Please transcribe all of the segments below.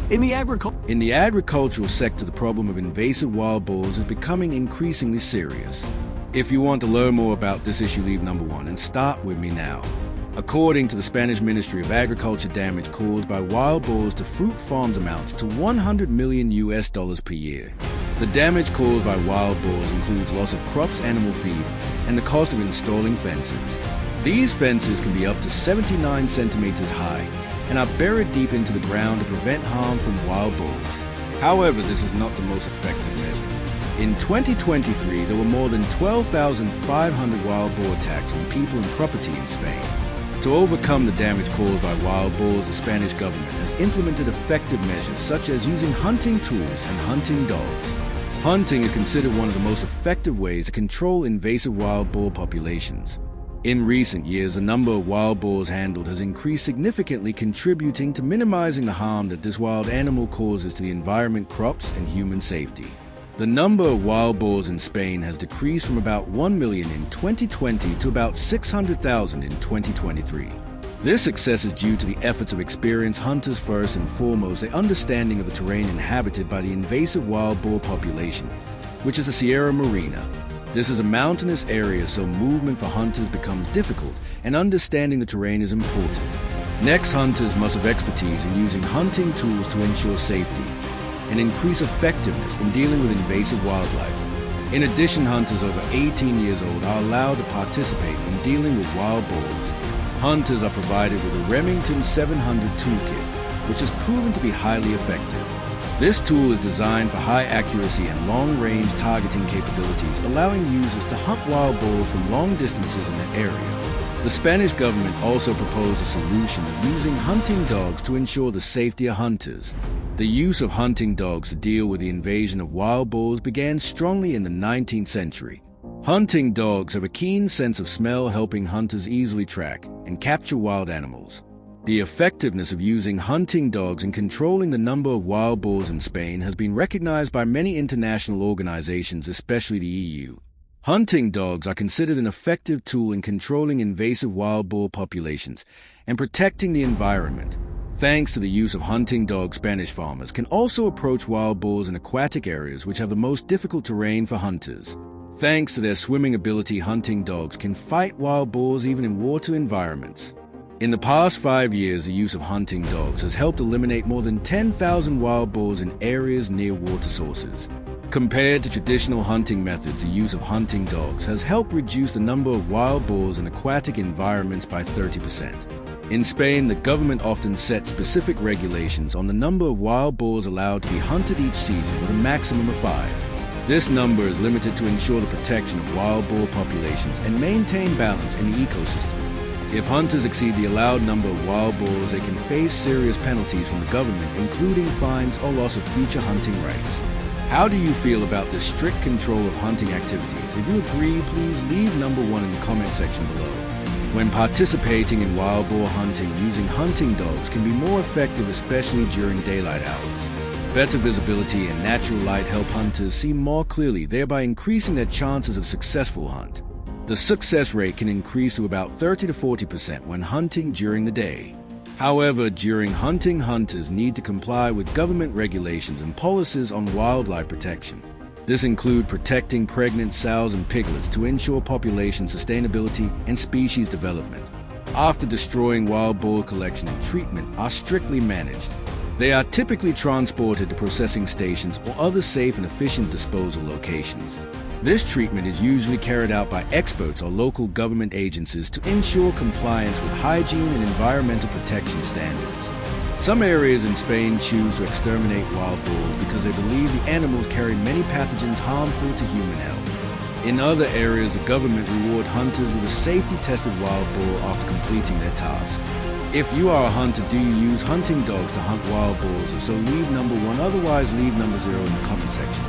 In the agricultural sector, the problem of invasive wild boars is becoming increasingly serious. If you want to learn more about this issue, leave number 1 and start with me now. According to the Spanish Ministry of Agriculture, damage caused by wild boars to fruit farms amounts to $100 million per year. The damage caused by wild boars includes loss of crops, animal feed, and the cost of installing fences. These fences can be up to 79 centimeters high and are buried deep into the ground to prevent harm from wild boars. However, this is not the most effective measure. In 2023, there were more than 12,500 wild boar attacks on people and property in Spain. To overcome the damage caused by wild boars, the Spanish government has implemented effective measures such as using hunting tools and hunting dogs. Hunting is considered one of the most effective ways to control invasive wild boar populations. In recent years, the number of wild boars handled has increased significantly, contributing to minimizing the harm that this wild animal causes to the environment, crops, and human safety. The number of wild boars in Spain has decreased from about 1 million in 2020 to about 600,000 in 2023. This success is due to the efforts of experienced hunters. First and foremost, their understanding of the terrain inhabited by the invasive wild boar population, which is the Sierra Morena. This is a mountainous area, so movement for hunters becomes difficult, and understanding the terrain is important. Next, hunters must have expertise in using hunting tools to ensure safety and increase effectiveness in dealing with invasive wildlife. In addition, hunters over 18 years old are allowed to participate in dealing with wild boars. Hunters are provided with a Remington 700 toolkit, which has proven to be highly effective. This tool is designed for high accuracy and long-range targeting capabilities, allowing users to hunt wild boars from long distances in the area. The Spanish government also proposed a solution of using hunting dogs to ensure the safety of hunters. The use of hunting dogs to deal with the invasion of wild boars began strongly in the 19th century. Hunting dogs have a keen sense of smell, helping hunters easily track and capture wild animals. The effectiveness of using hunting dogs in controlling the number of wild boars in Spain has been recognized by many international organizations, especially the EU. Hunting dogs are considered an effective tool in controlling invasive wild boar populations and protecting the environment. Thanks to the use of hunting dogs, Spanish farmers can also approach wild boars in aquatic areas which have the most difficult terrain for hunters. Thanks to their swimming ability, hunting dogs can fight wild boars even in water environments. In the past 5 years, the use of hunting dogs has helped eliminate more than 10,000 wild boars in areas near water sources. Compared to traditional hunting methods, the use of hunting dogs has helped reduce the number of wild boars in aquatic environments by 30%. In Spain, the government often sets specific regulations on the number of wild boars allowed to be hunted each season, with a maximum of 5. This number is limited to ensure the protection of wild boar populations and maintain balance in the ecosystem. If hunters exceed the allowed number of wild boars, they can face serious penalties from the government, including fines or loss of future hunting rights. How do you feel about this strict control of hunting activities? If you agree, please leave number 1 in the comment section below. When participating in wild boar hunting, using hunting dogs can be more effective, especially during daylight hours. Better visibility and natural light help hunters see more clearly, thereby increasing their chances of successful hunt. The success rate can increase to about 30 to 40% when hunting during the day. However, during hunting, hunters need to comply with government regulations and policies on wildlife protection. This includes protecting pregnant sows and piglets to ensure population sustainability and species development. After destroying wild boar, collection and treatment are strictly managed. They are typically transported to processing stations or other safe and efficient disposal locations. This treatment is usually carried out by experts or local government agencies to ensure compliance with hygiene and environmental protection standards. Some areas in Spain choose to exterminate wild boars because they believe the animals carry many pathogens harmful to human health. In other areas, the government reward hunters with a safety-tested wild boar after completing their task. If you are a hunter, do you use hunting dogs to hunt wild boars? If so, leave number 1, otherwise leave number 0 in the comment section.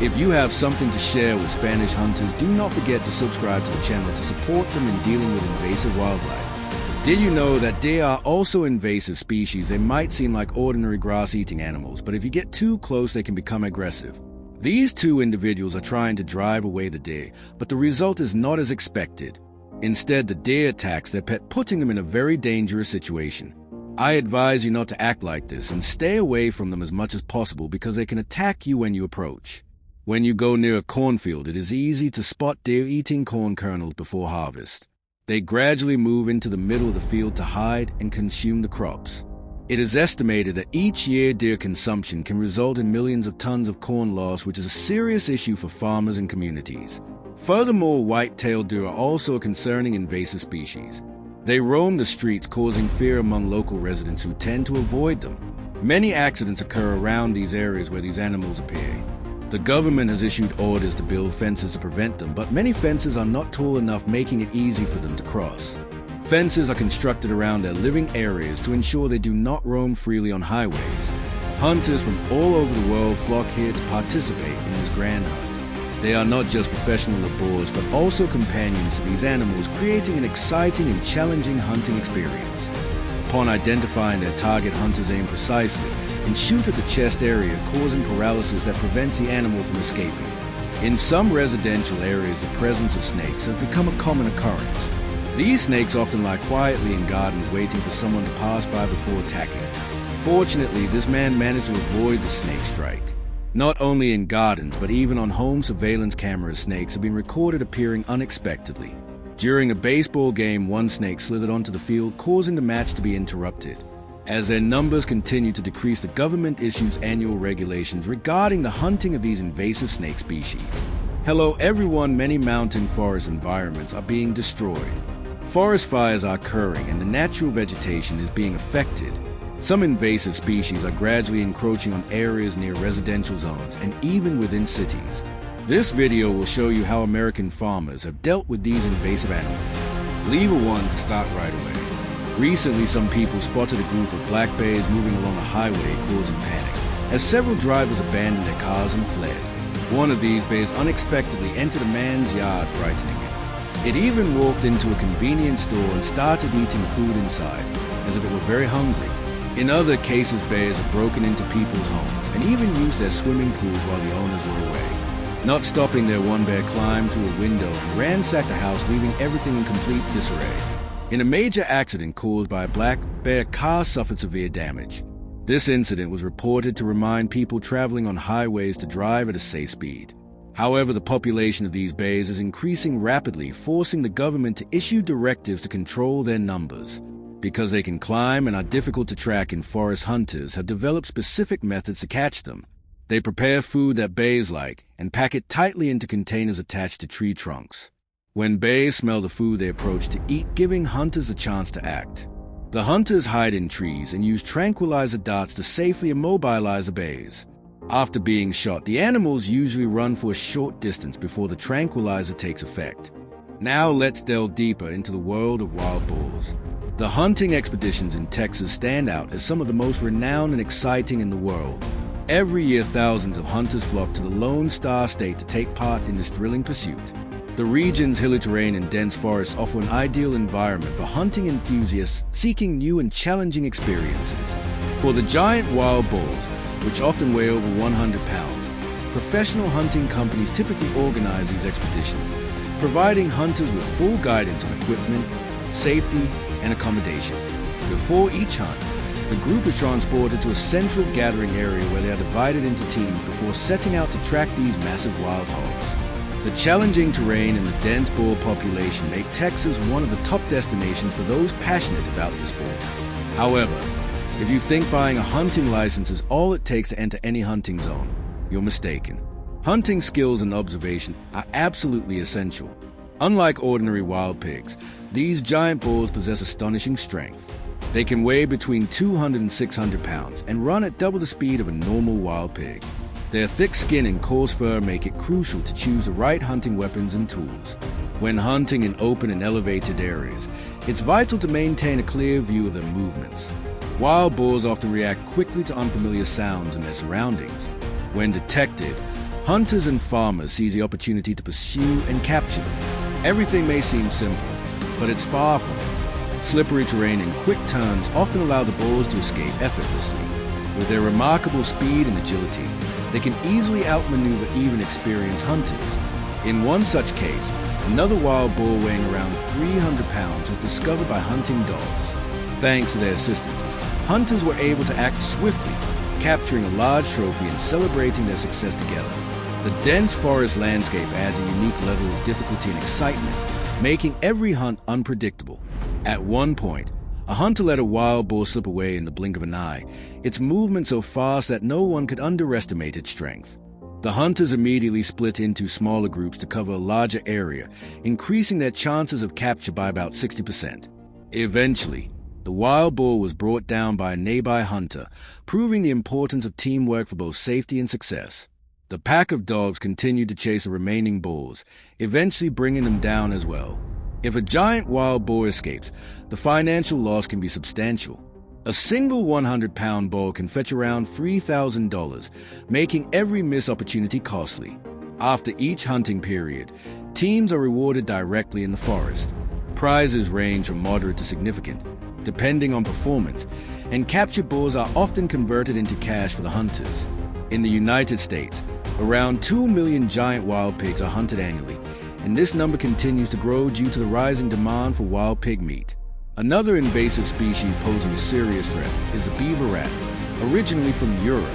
If you have something to share with Spanish hunters, do not forget to subscribe to the channel to support them in dealing with invasive wildlife. Did you know that they are also invasive species? They might seem like ordinary grass-eating animals, but if you get too close, they can become aggressive. These two individuals are trying to drive away the deer, but the result is not as expected. Instead, the deer attacks their pet, putting them in a very dangerous situation. I advise you not to act like this and stay away from them as much as possible because they can attack you when you approach. When you go near a cornfield, it is easy to spot deer eating corn kernels before harvest. They gradually move into the middle of the field to hide and consume the crops. It is estimated that each year deer consumption can result in millions of tons of corn loss, which is a serious issue for farmers and communities. Furthermore, white-tailed deer are also a concerning invasive species. They roam the streets, causing fear among local residents who tend to avoid them. Many accidents occur around these areas where these animals appear. The government has issued orders to build fences to prevent them, but many fences are not tall enough, making it easy for them to cross. Fences are constructed around their living areas to ensure they do not roam freely on highways. Hunters from all over the world flock here to participate in this grand hunt. They are not just professional boars, but also companions to these animals, creating an exciting and challenging hunting experience. Upon identifying their target, hunters aim precisely and shoot at the chest area, causing paralysis that prevents the animal from escaping. In some residential areas, the presence of snakes has become a common occurrence. These snakes often lie quietly in gardens, waiting for someone to pass by before attacking. Fortunately, this man managed to avoid the snake strike. Not only in gardens, but even on home surveillance cameras, snakes have been recorded appearing unexpectedly. During a baseball game, one snake slithered onto the field, causing the match to be interrupted. As their numbers continue to decrease, the government issues annual regulations regarding the hunting of these invasive snake species. Hello everyone, many mountain forest environments are being destroyed. Forest fires are occurring and the natural vegetation is being affected. Some invasive species are gradually encroaching on areas near residential zones and even within cities. This video will show you how American farmers have dealt with these invasive animals. Leave a 1 to start right away. Recently, some people spotted a group of black bears moving along a highway, causing panic, as several drivers abandoned their cars and fled. One of these bears unexpectedly entered a man's yard, frightening him. It even walked into a convenience store and started eating food inside, as if it were very hungry. In other cases, bears have broken into people's homes and even used their swimming pools while the owners were away. Not stopping there, one bear climbed through a window and ransacked the house, leaving everything in complete disarray. In a major accident caused by a black bear, car suffered severe damage. This incident was reported to remind people traveling on highways to drive at a safe speed. However, the population of these bears is increasing rapidly, forcing the government to issue directives to control their numbers. Because they can climb and are difficult to track in forest, hunters have developed specific methods to catch them. They prepare food that bears like and pack it tightly into containers attached to tree trunks. When bears smell the food, they approach to eat, giving hunters a chance to act. The hunters hide in trees and use tranquilizer darts to safely immobilize the bears. After being shot, the animals usually run for a short distance before the tranquilizer takes effect. Now let's delve deeper into the world of wild boars. The hunting expeditions in Texas stand out as some of the most renowned and exciting in the world. Every year, thousands of hunters flock to the Lone Star State to take part in this thrilling pursuit. The region's hilly terrain and dense forests offer an ideal environment for hunting enthusiasts seeking new and challenging experiences. For the giant wild boars, which often weigh over 100 pounds, professional hunting companies typically organize these expeditions, providing hunters with full guidance on equipment, safety, and accommodation. Before each hunt, the group is transported to a central gathering area where they are divided into teams before setting out to track these massive wild hogs. The challenging terrain and the dense boar population make Texas one of the top destinations for those passionate about this sport. However, if you think buying a hunting license is all it takes to enter any hunting zone, you're mistaken. Hunting skills and observation are absolutely essential. Unlike ordinary wild pigs, these giant boars possess astonishing strength. They can weigh between 200 and 600 pounds and run at double the speed of a normal wild pig. Their thick skin and coarse fur make it crucial to choose the right hunting weapons and tools. When hunting in open and elevated areas, it's vital to maintain a clear view of their movements. Wild boars often react quickly to unfamiliar sounds in their surroundings. When detected, hunters and farmers seize the opportunity to pursue and capture them. Everything may seem simple, but it's far from it. Slippery terrain and quick turns often allow the boars to escape effortlessly. With their remarkable speed and agility, they can easily outmaneuver even experienced hunters. In one such case, another wild boar weighing around 300 pounds was discovered by hunting dogs. Thanks to their assistance, hunters were able to act swiftly, capturing a large trophy and celebrating their success together. The dense forest landscape adds a unique level of difficulty and excitement, making every hunt unpredictable. At one point, a hunter let a wild boar slip away in the blink of an eye, its movement so fast that no one could underestimate its strength. The hunters immediately split into smaller groups to cover a larger area, increasing their chances of capture by about 60%. Eventually, the wild boar was brought down by a nearby hunter, proving the importance of teamwork for both safety and success. The pack of dogs continued to chase the remaining boars, eventually bringing them down as well. If a giant wild boar escapes, the financial loss can be substantial. A single 100-pound boar can fetch around $3,000, making every missed opportunity costly. After each hunting period, teams are rewarded directly in the forest. Prizes range from moderate to significant, depending on performance, and captured boars are often converted into cash for the hunters. In the United States, around 2 million giant wild pigs are hunted annually, and this number continues to grow due to the rising demand for wild pig meat. Another invasive species posing a serious threat is the beaver rat, originally from Europe.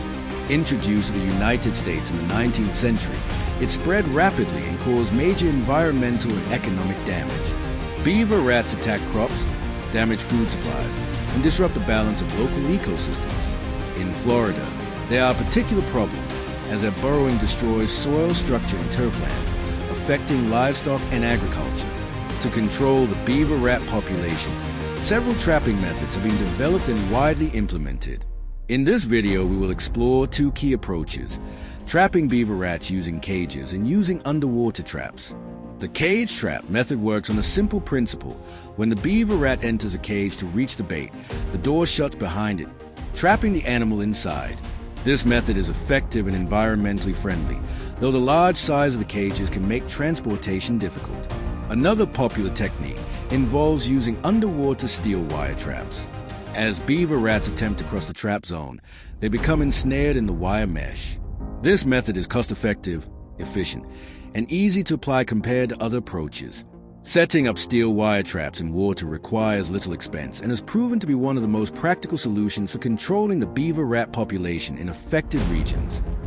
Introduced to the United States in the 19th century, it spread rapidly and caused major environmental and economic damage. Beaver rats attack crops, damage food supplies, and disrupt the balance of local ecosystems. In Florida, they are a particular problem, as their burrowing destroys soil structure and turflands, affecting livestock and agriculture. To control the beaver rat population, several trapping methods have been developed and widely implemented. In this video, we will explore two key approaches: trapping beaver rats using cages and using underwater traps. The cage trap method works on a simple principle. When the beaver rat enters a cage to reach the bait, the door shuts behind it, trapping the animal inside. This method is effective and environmentally friendly, though the large size of the cages can make transportation difficult. Another popular technique involves using underwater steel wire traps. As beaver rats attempt to cross the trap zone, they become ensnared in the wire mesh. This method is cost-effective, efficient, and easy to apply compared to other approaches. Setting up steel wire traps in water requires little expense and has proven to be one of the most practical solutions for controlling the beaver rat population in affected regions.